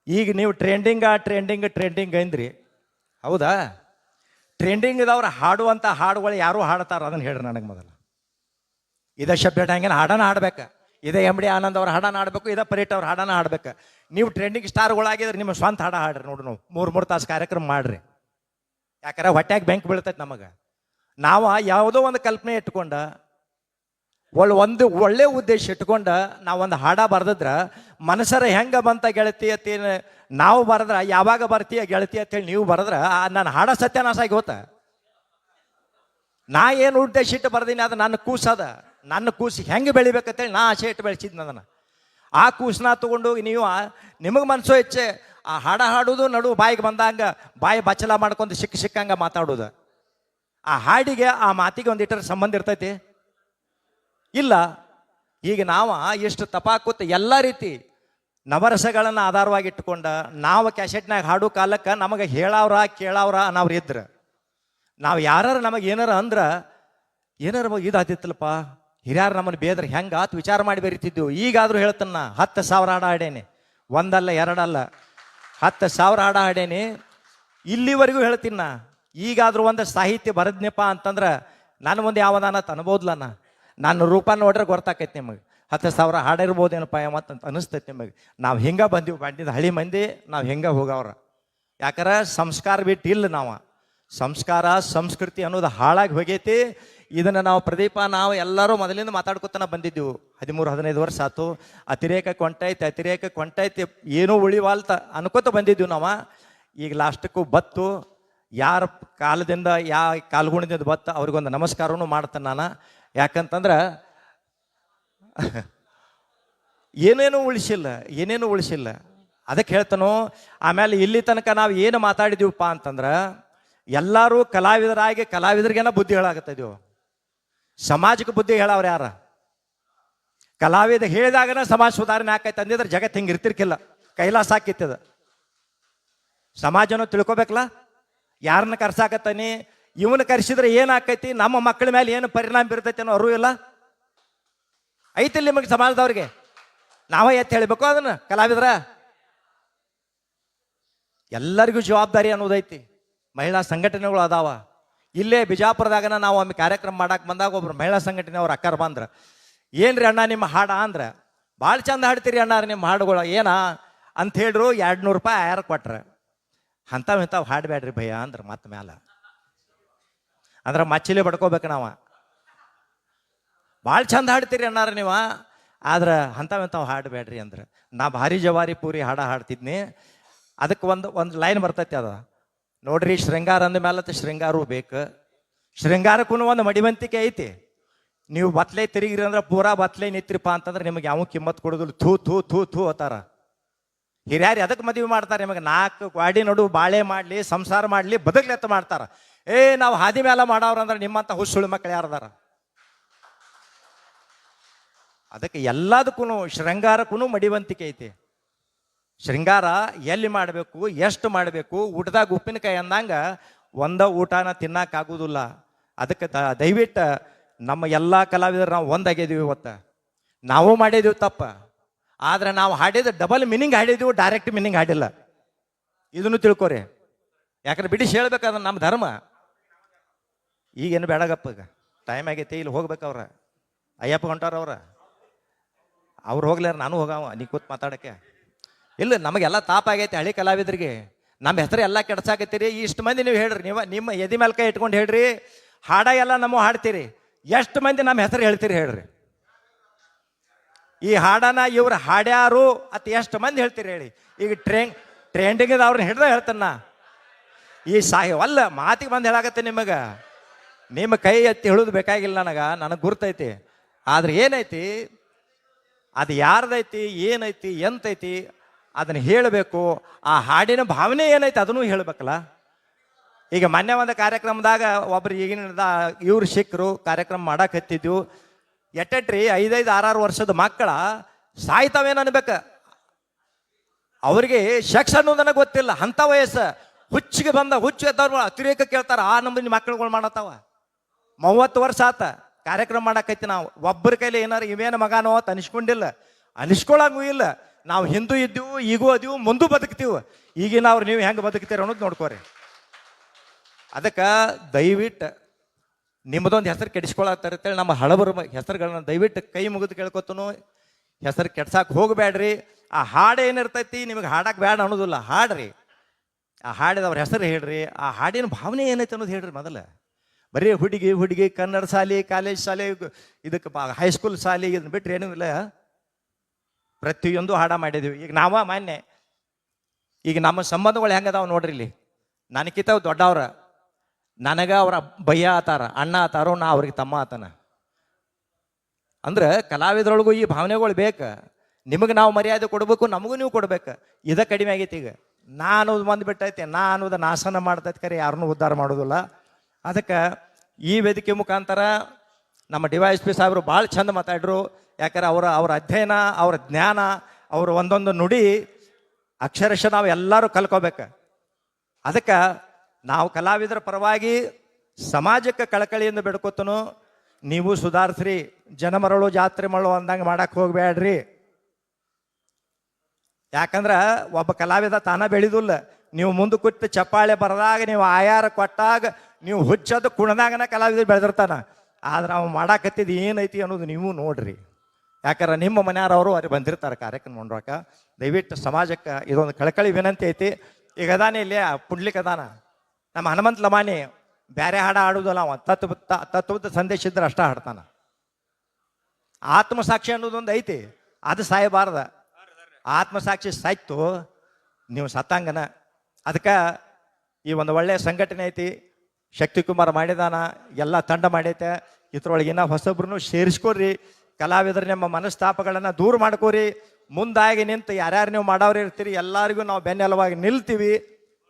ಈಗ ನೀವು ಟ್ರೆಂಡಿಂಗ್ ಅಂದ್ರಿ, ಹೌದಾ? ಟ್ರೆಂಡಿಂಗ್ ಇದವ್ರು ಹಾಡುವಂಥ ಹಾಡುಗಳು ಯಾರು ಹಾಡ್ತಾರ ಅದನ್ನು ಹೇಳ್ರಿ ನನಗೆ ಮೊದಲು. ಇದೇ ಶಬ್ದ ಹಂಗೇನು ಹಾಡನ ಹಾಡ್ಬೇಕು, ಇದೇ ಎಮ್ ಡಿ ಆನಂದ್ ಅವ್ರ ಹಾಡನ ಹಾಡ್ಬೇಕು, ಇದೇ ಪರೀಟ್ ಅವ್ರ ಹಾಡನ ಹಾಡ್ಬೇಕು. ನೀವು ಟ್ರೆಂಡಿಂಗ್ ಸ್ಟಾರ್ಗಳಾಗಿದ್ರೆ ನಿಮ್ಮ ಸ್ವಂತ ಹಾಡ ಹಾಡ್ರಿ ನೋಡ್ರಿ. ನಾವು ಮೂರು ತಾಸು ಕಾರ್ಯಕ್ರಮ ಮಾಡ್ರಿ. ಯಾಕಂದ್ರೆ ಹೊಟ್ಯಾಗ ಬೆಂಕಿ ಬೀಳ್ತೈತೆ ನಮಗೆ. ನಾವು ಯಾವುದೋ ಒಂದು ಕಲ್ಪನೆ ಇಟ್ಕೊಂಡ ಒಂದು ಒಳ್ಳೆ ಉದ್ದೇಶ ಇಟ್ಕೊಂಡ ನಾವೊಂದು ಹಾಡ ಬರೆದಿದ್ರ ಮನಸ್ಸರ ಹೆಂಗೆ ಬಂತ ಗೆಳತಿ ಅತ್ತಿ ನಾವು ಬರೆದ್ರ ಯಾವಾಗ ಬರ್ತೀಯ ಗೆಳತಿ ಅಂತೇಳಿ ನೀವು ಬರೆದ್ರ ನಾನು ಹಾಡ ಸತ್ಯನಾಶ ಆಗಿ ಹೋತ. ನಾ ಏನು ಉದ್ದೇಶ ಇಟ್ಟು ಬರ್ದೀನಿ ಅದು ನನ್ನ ಕೂಸದ, ನನ್ನ ಕೂಸು ಹೆಂಗೆ ಬೆಳಿಬೇಕಂತೇಳಿ ನಾ ಆಸೆ ಇಟ್ಟು ಬೆಳೆಸಿದ್ನ ಅದನ್ನು. ಆ ಕೂಸನ್ನ ತಗೊಂಡು ನೀವು ನಿಮಗೆ ಮನಸ್ಸೋ ಇಚ್ಛೆ ಆ ಹಾಡ ಹಾಡೋದು ನಡು ಬಾಯಿಗೆ ಬಂದಂಗ ಬಾಯಿ ಬಚ್ಚಲ ಮಾಡ್ಕೊಂಡು ಸಿಕ್ಕಂಗ ಮಾತಾಡೋದು. ಆ ಹಾಡಿಗೆ ಆ ಮಾತಿಗೆ ಒಂದಿಟ್ಟರ ಸಂಬಂಧ ಇರ್ತೈತಿ ಇಲ್ಲ. ಈಗ ನಾವು ಎಷ್ಟು ತಪಾಕುತ್ತ ಎಲ್ಲ ರೀತಿ ನವರಸಗಳನ್ನು ಆಧಾರವಾಗಿ ಇಟ್ಕೊಂಡ ನಾವು ಕ್ಯಾಸೆಟ್ನಾಗ ಹಾಡು ಕಾಲಕ್ಕೆ ನಮಗೆ ಹೇಳವ್ರ ಕೇಳವ್ರ ಅನ್ನೋರು ಇದ್ರ ನಾವು ಯಾರು ನಮಗೆ ಏನಾರ ಅಂದ್ರೆ ಏನಾರ ಇದಾತಿತ್ತಲ್ಲಪ್ಪ ಹಿರಿಯಾರು ನಮ್ಮನ್ನು ಬೇದ್ರೆ ಹೆಂಗೆ ಆತು ವಿಚಾರ ಮಾಡಿ ಬರೀತಿದ್ದೆವು. ಈಗಾದರೂ ಹೇಳ್ತಾನ 10,000 ಹಾಡ ಹಾಡೇನಿ, ಒಂದಲ್ಲ ಎರಡಲ್ಲ 10,000 ಹಾಡ ಹಾಡೇನಿ. ಇಲ್ಲಿವರೆಗೂ ಹೇಳ್ತೀನಿ ನಾ. ಈಗಾದರೂ ಒಂದು ಸಾಹಿತ್ಯ ಬರದ್ನಪ್ಪ ಅಂತಂದ್ರೆ ನನ್ನ ಮುಂದೆ ಯಾವದಾನ ಅನ್ಬೋದ್ಲನ ನನ್ನ ರೂಪ ನೋಡ್ರೆ ಗೊತ್ತಾಕೈತಿ ನಿಮಗೆ. 10,000 ಹಾಡಿರ್ಬೋದೇನಪ್ಪ ಅಂತ ಅನಿಸ್ತೈತಿ ನಿಮಗೆ. ನಾವು ಹಿಂಗೆ ಬಂದೀವಿ ಬಂದಿದ್ದು ಹಳಿ ಮಂದಿ, ನಾವು ಹಿಂಗೆ ಹೋಗವ್ರ. ಯಾಕಂದ್ರೆ ಸಂಸ್ಕಾರ ಬಿಟ್ಟು ಇಲ್ಲ ನಾವು. ಸಂಸ್ಕಾರ ಸಂಸ್ಕೃತಿ ಅನ್ನೋದು ಹಾಳಾಗಿ ಹೋಗೈತಿ. ಇದನ್ನು ನಾವು ಪ್ರದೀಪ ನಾವು ಎಲ್ಲರೂ ಮೊದಲಿಂದ ಮಾತಾಡ್ಕೊತಾನೆ ಬಂದಿದ್ದೆವು. 13-15 ವರ್ಷ ಆಯ್ತು. ಅತಿರೇಕ ಕೊಂಟೈತಿ ಏನೂ ಉಳಿವಾಲ್ತ ಅನ್ಕೋತ ಬಂದಿದ್ದೀವಿ ನಾವು. ಈಗ ಲಾಸ್ಟಕ್ಕೂ ಬತ್ತು ಯಾರ ಕಾಲದಿಂದ ಕಾಲ್ಗುಣದಿಂದ ಬತ್ತು ಅವ್ರಿಗೊಂದು ನಮಸ್ಕಾರನೂ ಮಾಡ್ತೇನೆ ನಾನು. ಯಾಕಂತಂದ್ರೆ ಏನೇನು ಉಳಿಸಿಲ್ಲ ಅದಕ್ಕೆ ಹೇಳ್ತಾನೋ. ಆಮೇಲೆ ಇಲ್ಲಿ ತನಕ ನಾವು ಏನು ಮಾತಾಡಿದೀವಪ್ಪ ಅಂತಂದ್ರೆ ಎಲ್ಲರೂ ಕಲಾವಿದರಿಗೇನ ಬುದ್ಧಿ ಹೇಳಾಗತ್ತಿದೀವು. ಸಮಾಜಕ್ಕೆ ಬುದ್ಧಿ ಹೇಳವ್ರು ಯಾರ? ಕಲಾವಿದ ಹೇಳಿದಾಗನ ಸಮಾಜ ಸುಧಾರಣೆ ಆಕೈತೆ ಅಂದಿದ್ರೆ ಜಗತ್ತು ಹಿಂಗೆ ಇರ್ತಿರ್ಕಿಲ್ಲ, ಕೈಲಾಸ ಆಕಿತ್ತದ. ಸಮಾಜನೂ ತಿಳ್ಕೊಬೇಕಲ್ಲ. ಯಾರನ್ನ ಕರ್ಸಾಕತ್ತಾನಿ, ಇವನ್ನ ಕರೆಸಿದ್ರೆ ಏನಾಕೈತಿ, ನಮ್ಮ ಮಕ್ಕಳ ಮೇಲೆ ಏನು ಪರಿಣಾಮ ಬೀರ್ತೈತಿ ಅನ್ನೋ ಅರಿವು ಇಲ್ಲ ಐತಿಲ್ಲ ನಿಮಗೆ ಸಮಾಜದವ್ರಿಗೆ. ನಾವೇ ಎತ್ತಿ ಹೇಳಬೇಕು ಅದನ್ನ. ಕಲಾವಿದ್ರ ಎಲ್ಲರಿಗೂ ಜವಾಬ್ದಾರಿ ಅನ್ನೋದೈತಿ. ಮಹಿಳಾ ಸಂಘಟನೆಗಳು ಅದಾವ. ಇಲ್ಲೇ ಬಿಜಾಪುರದಾಗನ ನಾವು ಒಮ್ಮೆ ಕಾರ್ಯಕ್ರಮ ಮಾಡಕ್ಕೆ ಬಂದಾಗ ಒಬ್ರು ಮಹಿಳಾ ಸಂಘಟನೆಯವ್ರು ಅಕ್ಕಾರ ಬಂದ್ರ, ಏನ್ರಿ ಅಣ್ಣ ನಿಮ್ಮ ಹಾಡ ಅಂದ್ರೆ, ಭಾಳ ಚಂದ ಹಾಡ್ತೀರಿ ಅಣ್ಣ ನಿಮ್ಮ ಹಾಡುಗಳು ಏನ ಅಂತ ಹೇಳ್ರು. 200 ರೂಪಾಯಿ ಯಾರು ಕೊಟ್ರ. ಇಂಥವು ಹಾಡಬೇಡ್ರಿ ಭಯ ಅಂದ್ರೆ ಮತ್ತೆ ಮ್ಯಾಲ ಅಂದ್ರೆ ಮಚ್ಚಿಲೆ ಬಡ್ಕೋಬೇಕು ನಾವು. ಭಾಳ ಚಂದ ಹಾಡ್ತೀರಿ ಅಣ್ಣಾರ ನೀವು, ಆದ್ರೆ ಇಂಥವು ಹಾಡಬೇಡ್ರಿ ಅಂದ್ರೆ ನಾ ಭಾರಿ ಜವಾರಿ ಪೂರಿ ಹಾಡ್ತಿದ್ನಿ. ಅದಕ್ಕೆ ಒಂದು ಲೈನ್ ಬರ್ತೈತಿ ಅದ ನೋಡ್ರಿ, ಶೃಂಗಾರ ಅಂದ ಮೇಲೆ ಶೃಂಗಾರೂ ಬೇಕು. ಶೃಂಗಾರಕ್ಕೂ ಒಂದು ಮಡಿವಂತಿಕೆ ಐತಿ. ನೀವು ಬತ್ಲೆ ತಿರುಗಿರಿ ಅಂದ್ರೆ ಪೂರಾ ಬತ್ಲೆ ನಿಂತ್ರಿಪ್ಪ ಅಂತಂದ್ರೆ ನಿಮಗೆ ಯಾವ ಕಿಮ್ಮತ್ ಕೊಡೋದಿಲ್ಲ. ಥೂ ಥೂ ಥೂ ಥೂ ಅತ್ತಾರ ಹಿರಿಯಾರಿ. ಅದಕ್ಕೆ ಮದುವೆ ಮಾಡ್ತಾರೆ ನಿಮಗೆ. 4 ಗಾಡಿ ನಡು ಬಾಳೆ ಮಾಡಲಿ ಸಂಸಾರ ಮಾಡಲಿ ಬದುಕ್ಲೆತ್ತ ಮಾಡ್ತಾರ. ನಾವು ಹಾದಿ ಮೇಲೆ ಮಾಡವ್ರಂದ್ರೆ ನಿಮ್ಮಂತ ಹುಸುಳು ಮಕ್ಕಳು ಯಾರದಾರ? ಅದಕ್ಕೆ ಎಲ್ಲದಕ್ಕೂ ಶೃಂಗಾರಕ್ಕೂ ಮಡಿವಂತಿಕೆ ಐತಿ. ಶೃಂಗಾರ ಎಲ್ಲಿ ಮಾಡಬೇಕು, ಎಷ್ಟು ಮಾಡಬೇಕು, ಊಟದಾಗ ಉಪ್ಪಿನಕಾಯಿ ಅಂದಂಗ ಒಂದ ಊಟನ ತಿನ್ನಕ್ಕಾಗೋದಿಲ್ಲ. ಅದಕ್ಕೆ ದಯವಿಟ್ಟು ನಮ್ಮ ಎಲ್ಲ ಕಲಾವಿದರು ನಾವು ಒಂದಾಗಿದ್ದೀವಿ. ಇವತ್ತು ನಾವು ಮಾಡಿದ್ದೀವಿ ತಪ್ಪ, ಆದ್ರೆ ನಾವು ಹಾಡಿದ ಡಬಲ್ ಮೀನಿಂಗ್ ಹಾಡಿದ್ದೀವಿ, ಡೈರೆಕ್ಟ್ ಮೀನಿಂಗ್ ಹಾಡಿಲ್ಲ. ಇದನ್ನು ತಿಳ್ಕೊರಿ. ಯಾಕಂದ್ರೆ ಬಿಡಿಸಿ ಹೇಳ್ಬೇಕಾದ್ರೆ ನಮ್ಮ ಧರ್ಮ. ಈಗೇನು ಬೇಡಗಪ್ಪ, ಈಗ ಟೈಮ್ ಆಗೈತಿ, ಇಲ್ಲಿ ಹೋಗ್ಬೇಕವ್ರ. ಅಯ್ಯಪ್ಪ ಹೊಂಟಾರವ್ರ, ಅವ್ರು ಹೋಗ್ಲಾರ ನಾನು ಹೋಗವ, ನೀ ಕೂತ್ ಮಾತಾಡಕ್ಕೆ ಇಲ್ಲ. ನಮಗೆಲ್ಲ ತಾಪ ಆಗೈತಿ ಹಳಿ ಕಲಾವಿದ್ರಿಗೆ. ನಮ್ಮ ಹೆಸರು ಎಲ್ಲ ಕೆಡ್ಸಾಕತ್ತೀರಿ. ಇಷ್ಟು ಮಂದಿ ನೀವು ಹೇಳ್ರಿ, ನಿಮ್ಮ ಎದಿ ಮೇಲೆ ಕೈ ಇಟ್ಕೊಂಡು ಹೇಳ್ರಿ, ಹಾಡ ಎಲ್ಲ ನಮ್ಮ ಹಾಡ್ತೀರಿ. ಎಷ್ಟು ಮಂದಿ ನಮ್ಮ ಹೆಸರು ಹೇಳ್ತೀರಿ ಹೇಳ್ರಿ? ಈ ಹಾಡನ ಇವ್ರು ಹಾಡ್ಯಾರು ಅತ್ ಎಷ್ಟು ಮಂದಿ ಹೇಳ್ತೀರಿ ಹೇಳಿ? ಈಗ ಟ್ರೆಂಡಿಂಗ್ ಅವ್ರನ್ನ ಹಿಡ್ದ ಹೇಳ್ತಾನ. ಈ ಅಲ್ಲ ಮಾತಿಗೆ ಬಂದು ಹೇಳಾಕತ್ತೆ ನಿಮಗೆ. ನಿಮ್ಮ ಕೈ ಎತ್ತಿ ಹೇಳೋದು ಬೇಕಾಗಿಲ್ಲ ನನಗೆ ಗುರ್ತೈತಿ. ಆದ್ರೆ ಏನೈತಿ, ಅದು ಯಾರ್ದೈತಿ, ಏನೈತಿ, ಎಂತೈತಿ ಅದನ್ನು ಹೇಳಬೇಕು. ಆ ಹಾಡಿನ ಭಾವನೆ ಏನೈತಿ ಅದನ್ನು ಹೇಳಬೇಕಲ್ಲ. ಈಗ ಮೊನ್ನೆ ಒಂದು ಕಾರ್ಯಕ್ರಮದಾಗ ಒಬ್ರು ಈಗಿನ ಇವ್ರು ಸಿಕ್ಕರು, ಕಾರ್ಯಕ್ರಮ ಮಾಡಕ್ಕೆ ಹತ್ತಿದ್ವು. ಎಟ್ಟೆಟ್ರಿ 5-5, 6-6 ವರ್ಷದ ಮಕ್ಕಳ ಸಾಯ್ತಾವೇನು ಅನ್ಬೇಕ. ಅವ್ರಿಗೆ ಸೆಕ್ಸ್ ಅನ್ನೋದು ನನಗೆ ಗೊತ್ತಿಲ್ಲ. ಅಂಥ ವಯಸ್ಸು ಹುಚ್ಚಿಗೆ ಹುಚ್ಚು ಎದ್ದವ್ರು ಅತಿರೇಕ ಕೇಳ್ತಾರ. ಆ ನಂಬರಿ ಮಕ್ಕಳುಗಳು ಮಾಡತ್ತಾವ. 30 ವರ್ಷ ಆತ ಕಾರ್ಯಕ್ರಮ ಮಾಡಕೈತಿ. ನಾವು ಒಬ್ಬರ ಕೈಲಿ ಏನಾರು ಇವೇನು ಮಗಾನೋ ಅಂತ ಅನಿಸ್ಕೊಂಡಿಲ್ಲ, ಅನಿಸ್ಕೊಳಂಗೂ ಇಲ್ಲ. ನಾವು ಹಿಂದೂ ಇದ್ದೀವು, ಈಗೂ ಅದೀವು, ಮುಂದೂ ಬದುಕ್ತೀವಿ. ಈಗಿನವ್ರು ನೀವು ಹೆಂಗೆ ಬದುಕ್ತೀರ ಅನ್ನೋದು ನೋಡ್ಕೋರಿ. ಅದಕ್ಕೆ ದಯವಿಟ್ಟು ನಿಮ್ಮದೊಂದು ಹೆಸರು ಕೆಡಿಸ್ಕೊಳತ್ತೇಳಿ ನಮ್ಮ ಹಳಬರ ಹೆಸರುಗಳನ್ನ ದಯವಿಟ್ಟು ಕೈ ಮುಗಿದು ಕೇಳ್ಕೊತನು ಹೆಸರು ಕೆಡ್ಸಕ್ಕೆ ಹೋಗಬೇಡ್ರಿ. ಆ ಹಾಡು ಏನಿರ್ತೈತಿ ನಿಮಗೆ ಹಾಡಕ್ಕೆ ಬೇಡ ಅನ್ನೋದಿಲ್ಲ, ಹಾಡ್ರಿ. ಆ ಹಾಡಿದವ್ರ ಹೆಸರು ಹೇಳ್ರಿ, ಆ ಹಾಡಿನ ಭಾವನೆ ಏನೈತೆ ಅನ್ನೋದು ಹೇಳ್ರಿ. ಮೊದಲು ಬರೀ ಹುಡುಗಿ ಕನ್ನಡ ಶಾಲೆ, ಕಾಲೇಜ್ ಶಾಲೆ, ಇದಕ್ಕೆ ಹೈಸ್ಕೂಲ್ ಶಾಲೆ ಇದನ್ನ ಬಿಟ್ಟರೆ ಏನೂ ಇಲ್ಲ. ಪ್ರತಿಯೊಂದು ಹಾಡ ಮಾಡಿದ್ದೀವಿ. ಈಗ ಮಾನ್ಯ ಈಗ ನಮ್ಮ ಸಂಬಂಧಗಳು ಹೆಂಗದಾವ ನೋಡ್ರಿ. ಇಲ್ಲಿ ನನಗಿಂತ ದೊಡ್ಡವ್ರ, ನನಗೆ ಅವರ ಭಯ್ಯ ಆತಾರ, ಅಣ್ಣ ಆತಾರೋ, ನಾ ಅವ್ರಿಗೆ ತಮ್ಮ ಆತನ. ಅಂದ್ರೆ ಕಲಾವಿದರೊಳಗೂ ಈ ಭಾವನೆಗಳು ಬೇಕು. ನಿಮಗೆ ನಾವು ಮರ್ಯಾದೆ ಕೊಡಬೇಕು, ನಮಗೂ ನೀವು ಕೊಡ್ಬೇಕು. ಇದ ಕಡಿಮೆ ಆಗೈತಿ. ಈಗ ನಾನು ಬಂದುಬಿಟ್ಟೈತೆ, ನಾ ಅನ್ನೋದು ನಾಶನ ಮಾಡ್ತೈತೆ, ಕರೆ ಯಾರನ್ನೂ ಉದ್ಧಾರ ಮಾಡೋದಿಲ್ಲ. ಅದಕ್ಕೆ ಈ ವೇದಿಕೆ ಮುಖಾಂತರ ನಮ್ಮ DYSP ಸಾಹೇಬರು ಭಾಳ ಚಂದ ಮಾತಾಡ್ರು. ಯಾಕಂದ್ರೆ ಅವರ ಅಧ್ಯಯನ, ಅವರ ಜ್ಞಾನ, ಅವರ ಒಂದೊಂದು ನುಡಿ ಅಕ್ಷರಶಃ ನಾವು ಎಲ್ಲರೂ ಕಲ್ಕೋಬೇಕು. ಅದಕ್ಕೆ ನಾವು ಕಲಾವಿದರ ಪರವಾಗಿ ಸಮಾಜಕ್ಕೆ ಕಳಕಳಿಯಿಂದ ಬೇಡ್ಕೊತನು, ನೀವು ಸುಧಾರಿಸ್ರಿ. ಜನ ಮರಳು ಜಾತ್ರೆ ಮರಳು ಅಂದಂಗೆ ಮಾಡಕ್ಕೆ ಹೋಗ್ಬೇಡ್ರಿ. ಯಾಕಂದ್ರೆ ಒಬ್ಬ ಕಲಾವಿದ ತಾನ ಬೆಳೆದಿಲ್ಲ. ನೀವು ಮುಂದೆ ಕೂತು ಚಪ್ಪಾಳೆ ಬರದಾಗ, ನೀವು ಆಯಾರ ಕೊಟ್ಟಾಗ, ನೀವು ಹುಚ್ಚದು ಕುಣದಾಗನ ಕಲಾವಿದರು ಬೆಳೆದಿರ್ತಾನ. ಆದ್ರೆ ಅವು ಮಾಡಾಕತ್ತಿದ್ದು ಏನೈತಿ ಅನ್ನೋದು ನೀವು ನೋಡ್ರಿ. ಯಾಕಂದ್ರೆ ನಿಮ್ಮ ಮನೆಯವರು ಅವ್ರಿಗೆ ಬಂದಿರ್ತಾರೆ ಕಾರ್ಯಕ್ರಮ ನೋಡ್ರಾಕ. ದಯವಿಟ್ಟು ಸಮಾಜಕ್ಕೆ ಇದೊಂದು ಕಳಕಳಿ ವಿನಂತಿ ಐತಿ. ಈಗ ಅದಾನೆ ಇಲ್ಲಿ ಪುಂಡ್ಲಿಕ್ ಅದಾನ ನಮ್ಮ ಹನುಮಂತ ಲಮಾನಿ, ಬೇರೆ ಹಾಡ ಆಡುವುದಲ್ಲ. ಅವ ತತ್ವದ ಸಂದೇಶ ಇದ್ರೆ ಅಷ್ಟ ಹಾಡ್ತಾನ. ಆತ್ಮಸಾಕ್ಷಿ ಅನ್ನೋದೊಂದು ಐತಿ, ಅದು ಸಾಯಬಾರ್ದ. ಆತ್ಮಸಾಕ್ಷಿ ಸಾಯ್ತು ನೀವು ಸತ್ತಂಗನ. ಅದಕ್ಕೆ ಈ ಒಂದು ಒಳ್ಳೆಯ ಸಂಘಟನೆ ಐತಿ. ಶಕ್ತಿಕುಮಾರ್ ಮಾಡಿದಾನ, ಎಲ್ಲ ತಂಡ ಮಾಡೈತೆ. ಇದ್ರೊಳಗಿನ ಹೊಸಬ್ರು ಸೇರಿಸ್ಕೊಡ್ರಿ. ಕಲಾವಿದರು ನಿಮ್ಮ ಮನಸ್ತಾಪಗಳನ್ನು ದೂರ ಮಾಡ್ಕೋರಿ. ಮುಂದಾಗಿ ನಿಂತು ಯಾರ್ಯಾರು ನೀವು ಮಾಡೋರು ಇರ್ತೀರಿ ಎಲ್ಲರಿಗೂ ನಾವು ಬೆನ್ನೆಲುವಾಗಿ ನಿಲ್ತೀವಿ.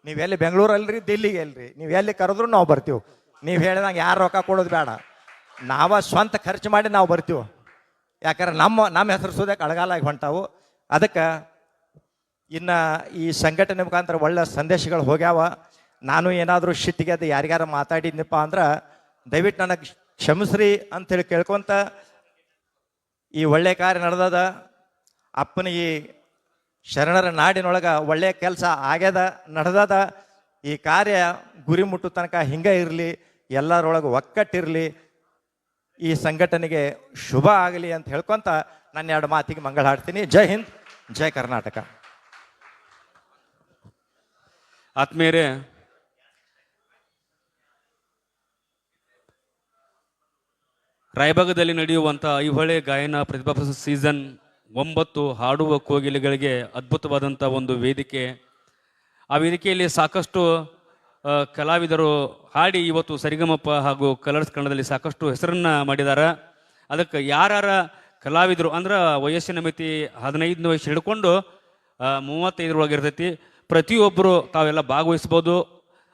ನೀವೆಲ್ಲಿ ಬೆಂಗಳೂರಲ್ರಿ, ದಿಲ್ಲಿಗೆ ಅಲ್ರಿ, ನೀವು ಎಲ್ಲಿ ಕರೆದ್ರು ನಾವು ಬರ್ತೀವಿ. ನೀವು ಹೇಳಿದಂಗೆ ಯಾರು ರೊಕ್ಕ ಕೊಡೋದು ಬೇಡ, ನಾವ ಸ್ವಂತ ಖರ್ಚು ಮಾಡಿ ನಾವು ಬರ್ತೀವಿ. ಯಾಕಂದ್ರೆ ನಮ್ಮ ಹೆಸರು ಸೋದಕ್ಕೆ ಅಳಗಾಲಾಗಿ ಹೊಂಟಾವು. ಅದಕ್ಕೆ ಇನ್ನು ಈ ಸಂಘಟನೆ ಮುಖಾಂತರ ಒಳ್ಳೆ ಸಂದೇಶಗಳು ಹೋಗ್ಯಾವ. ನಾನು ಏನಾದರೂ ಶಿಟ್ಟಿಗೆ ಅದು ಯಾರಿಗಾರ ಮಾತಾಡಿದ್ನಪ್ಪ ಅಂದ್ರೆ ದಯವಿಟ್ಟು ನನಗೆ ಕ್ಷಮಿಸ್ರಿ ಅಂಥೇಳಿ ಕೇಳ್ಕೊಂತ ಈ ಒಳ್ಳೆ ಕಾರ್ಯ ನಡೆದದ. ಅಪ್ಪನ ಈ ಶರಣರ ನಾಡಿನೊಳಗೆ ಒಳ್ಳೆಯ ಕೆಲಸ ಆಗ್ಯದ, ನಡೆದದ. ಈ ಕಾರ್ಯ ಗುರಿ ಮುಟ್ಟು ತನಕ ಹಿಂಗೆ ಇರಲಿ, ಎಲ್ಲರೊಳಗೆ ಒಕ್ಕಟ್ಟಿರಲಿ, ಈ ಸಂಘಟನೆಗೆ ಶುಭ ಆಗಲಿ ಅಂತ ಹೇಳ್ಕೊಂತ ನನ್ನ ಎರಡು ಮಾತಿಗೆ ಮಂಗಳ ಹಾಡ್ತೀನಿ. ಜೈ ಹಿಂದ್, ಜೈ ಕರ್ನಾಟಕ. ಆತ್ಮೀಯರೇ, ರಾಯಭಾಗದಲ್ಲಿ ನಡೆಯುವಂಥ ಐಹೊಳೆ ಗಾಯನ ಪ್ರತಿಭಾ ಸೀಸನ್ 9 ಹಾಡುವ ಕೋಗಿಲೆಗಳಿಗೆ ಅದ್ಭುತವಾದಂಥ ಒಂದು ವೇದಿಕೆ. ಆ ವೇದಿಕೆಯಲ್ಲಿ ಸಾಕಷ್ಟು ಕಲಾವಿದರು ಹಾಡಿ ಇವತ್ತು ಸರಿಗಮಪ ಹಾಗೂ ಕಲರ್ಸ್ ಕನ್ನಡದಲ್ಲಿ ಸಾಕಷ್ಟು ಹೆಸರನ್ನು ಮಾಡಿದ್ದಾರೆ. ಅದಕ್ಕೆ ಯಾರ್ಯಾರ ಕಲಾವಿದರು ಅಂದ್ರೆ ವಯಸ್ಸಿನ ಮಿತಿ 15 ವಯಸ್ಸು ಹಿಡ್ಕೊಂಡು 35 ಇರ್ತೈತಿ. ಪ್ರತಿಯೊಬ್ಬರು ತಾವೆಲ್ಲ ಭಾಗವಹಿಸ್ಬೋದು.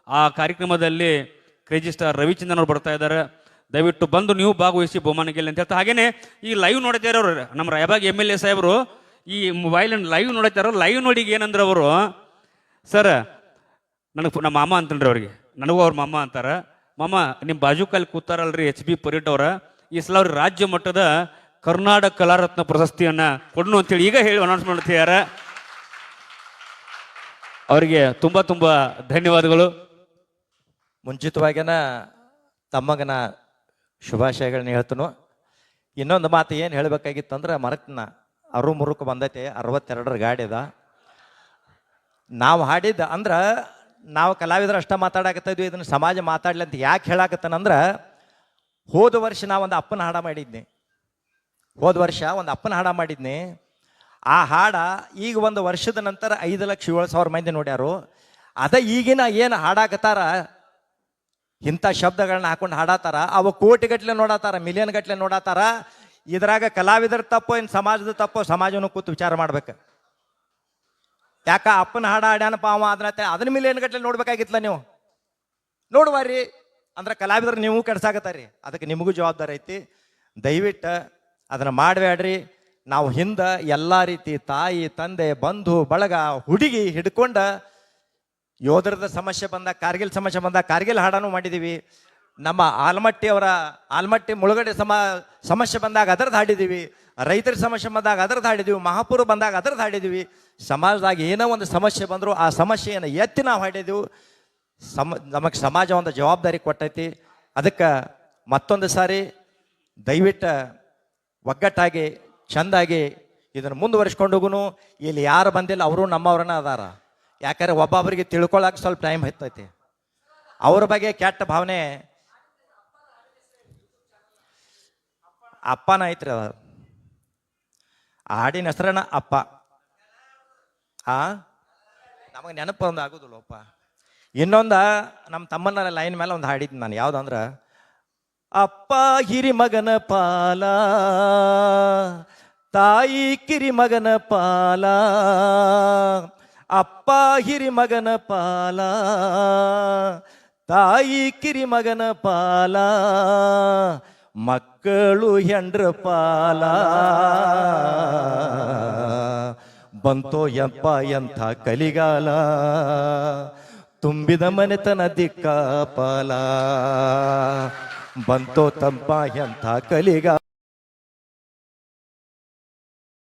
ಆ ಕಾರ್ಯಕ್ರಮದಲ್ಲಿ ಕ್ರೇಜಿ ಸ್ಟಾರ್ ರವಿಚಂದ್ರನ್ ಅವರು ಬರ್ತಾ ಇದ್ದಾರೆ. ದಯವಿಟ್ಟು ಬಂದು ನೀವು ಭಾಗವಹಿಸಿ ಬಹುಮಾನ ಗೆಲ್ಲಿ ಅಂತ ಹೇಳ್ತಾ. ಹಾಗೇನೆ ಈ ಲೈವ್ ನೋಡ್ತಾ ಇರೋರು ನಮ್ಮ ರಾಯಬಾಗ್ MLA ಸಾಹೇಬರು ಈ ಮೊಬೈಲ್ ಲೈವ್ ನೋಡ್ತಾ ಇರೋ ಲೈವ್ ನೋಡಿ ಏನಂದ್ರೆ ಅವರು, ಸರ್ ನನಗೆ ನಮ್ಮ ಮಾಮ ಅಂತನ್ರಿ, ಅವ್ರಿಗೆ ನನಗೂ ಅವ್ರ ಮಾಮ ಅಂತಾರ. ಮಾಮ ನಿಮ್ಮ ಬಾಜುಕಲ್ಲಿ ಕೂತಾರಲ್ರಿ HB ಪರೀಟ್ ಅವರ, ಈ ಸಲ ಅವ್ರಿಗೆ ರಾಜ್ಯ ಮಟ್ಟದ ಕರ್ನಾಟಕ ಕಲಾರತ್ನ ಪ್ರಶಸ್ತಿಯನ್ನ ಕೊಡ್ನು ಅಂತೇಳಿ ಈಗ ಹೇಳಿ ಅನೌನ್ಸ್ ಮಾಡ್ತಿದ್ದಾರೆ. ಅವರಿಗೆ ತುಂಬಾ ತುಂಬಾ ಧನ್ಯವಾದಗಳು. ಮುಂಚಿತವಾಗಿನ ತಮ್ಮಗನ ಶುಭಾಶಯಗಳನ್ನ ಹೇಳ್ತನು. ಇನ್ನೊಂದು ಮಾತು ಏನು ಹೇಳಬೇಕಾಗಿತ್ತಂದ್ರೆ ಮರಕ್ನ ಮುರುಕು ಬಂದೈತೆ. 62 ಗಾಡಿ ಅದ. ನಾವು ಹಾಡಿದ್ದ ಅಂದ್ರೆ ನಾವು ಕಲಾವಿದರು ಅಷ್ಟ ಮಾತಾಡಕತ್ತ ಇದ್ವಿ. ಇದನ್ನು ಸಮಾಜ ಮಾತಾಡ್ಲಿ ಅಂತ ಯಾಕೆ ಹೇಳಾಕತ್ತಾನಂದ್ರೆ, ಹೋದ ವರ್ಷ ನಾ ಒಂದು ಅಪ್ಪನ ಹಾಡ ಮಾಡಿದ್ನಿ. ಆ ಹಾಡ ಈಗ ಒಂದು ವರ್ಷದ ನಂತರ 5,07,000 ಮಂದಿ ನೋಡ್ಯಾರು. ಅದ ಈಗಿನ ಏನು ಹಾಡಾಕತ್ತಾರ, ಇಂಥ ಶಬ್ದಗಳನ್ನ ಹಾಕೊಂಡು ಹಾಡಾತಾರ, ಅವು ಕೋಟಿಗಟ್ಟಲೆ ನೋಡತ್ತಾರ, ಮಿಲಿಯನ್ ಗಟ್ಟಲೆ ನೋಡತ್ತಾರ. ಇದ್ರಾಗ ಕಲಾವಿದರ ತಪ್ಪೋ ಏನು ಸಮಾಜದ ತಪ್ಪೋ, ಸಮಾಜನೂ ಕೂತು ವಿಚಾರ ಮಾಡ್ಬೇಕು. ಯಾಕ ಅಪ್ಪನ ಹಾಡ ಹಾಡ್ಯಾನಪ್ಪ ಅವ ಅದನ್ನ ಮಿಲಿಯನ್ ಗಟ್ಟಲೆ ನೋಡ್ಬೇಕಾಗಿತ್ತಲ್ಲ. ನೀವು ನೋಡುವಾರಿ ಅಂದ್ರೆ ಕಲಾವಿದರು ನೀವು ಕೆಡ್ಸಾಕತ್ತಾರಿ. ಅದಕ್ಕೆ ನಿಮಗೂ ಜವಾಬ್ದಾರಿ ಐತಿ. ದಯವಿಟ್ಟು ಅದನ್ನು ಮಾಡಬೇಡ್ರಿ. ನಾವು ಹಿಂದೆ ಎಲ್ಲ ರೀತಿ ತಾಯಿ ತಂದೆ ಬಂಧು ಬಳಗ ಹುಡುಗಿ ಹಿಡ್ಕೊಂಡ ಯೋಧರದ ಸಮಸ್ಯೆ ಬಂದಾಗ, ಕಾರ್ಗಿಲ್ ಸಮಸ್ಯೆ ಬಂದಾಗ ಕಾರ್ಗಿಲ್ ಹಾಡನೂ ಮಾಡಿದ್ದೀವಿ. ನಮ್ಮ ಆಲ್ಮಟ್ಟಿ ಮುಳುಗಡೆ ಸಮಸ್ಯೆ ಬಂದಾಗ ಅದರದ್ದು ಹಾಡಿದ್ದೀವಿ. ರೈತರ ಸಮಸ್ಯೆ ಬಂದಾಗ ಅದ್ರದ್ದು ಹಾಡಿದ್ವಿ, ಮಹಾಪೂರ್ ಬಂದಾಗ ಅದ್ರದ್ದು ಹಾಡಿದ್ವಿ. ಸಮಾಜದಾಗ ಏನೋ ಒಂದು ಸಮಸ್ಯೆ ಬಂದರೂ ಆ ಸಮಸ್ಯೆಯನ್ನು ಎತ್ತಿ ನಾವು ಹಾಡಿದೆವು. ನಮಗೆ ಸಮಾಜ ಒಂದು ಜವಾಬ್ದಾರಿ ಕೊಟ್ಟೈತಿ. ಅದಕ್ಕೆ ಮತ್ತೊಂದು ಸಾರಿ ದಯವಿಟ್ಟು ಒಗ್ಗಟ್ಟಾಗಿ ಚೆಂದಾಗಿ ಇದನ್ನು ಮುಂದುವರಿಸ್ಕೊಂಡು ಹೋಗುನು. ಇಲ್ಲಿ ಯಾರು ಬಂದಿಲ್ಲ ಅವರು ನಮ್ಮವ್ರನ್ನ ಅದಾರ. ಯಾಕಂದ್ರೆ ಒಬ್ಬೊಬ್ಬರಿಗೆ ತಿಳ್ಕೊಳಕ್ಕೆ ಸ್ವಲ್ಪ ಟೈಮ್ ಹತ್ತೈತಿ. ಅವ್ರ ಬಗ್ಗೆ ಕೆಟ್ಟ ಭಾವನೆ ಅಪ್ಪನ ಐತ್ರಿ. ಅದ ಹಾಡಿನ ಹೆಸರನ್ನ ಅಪ್ಪ. ನಮಗೆ ನೆನಪು ಒಂದು ಆಗೋದಿಲ್ಲಪ್ಪ. ಇನ್ನೊಂದು ನಮ್ಮ ತಮ್ಮನ ಲೈನ್ ಮೇಲೆ ಒಂದು ಹಾಡಿದ್ದು ನಾನು. ಯಾವುದಂದ್ರೆ, ಅಪ್ಪ ಹಿರಿ ಮಗನ ಪಾಲ, ತಾಯಿ ಕಿರಿ ಮಗನ ಪಾಲ, ಅಪ್ಪ ಹಿರಿ ಮಗನ ಪಾಲ, ತಾಯಿ ಕಿರಿ ಮಗನ ಪಾಲ, ಮಕ್ಕಳು ಹೆಂಡ್ರ ಪಾಲ, ಬಂತೋ ಯಪ್ಪ ಎಂಥ ಕಲಿಗಾಲ, ತುಂಬಿದ ಮನೆತನ ದಿಕ್ಕಾಪಾಲ, ಬಂತೋ ತಂಪ ಎಂಥ ಕಲಿಗಾಲ.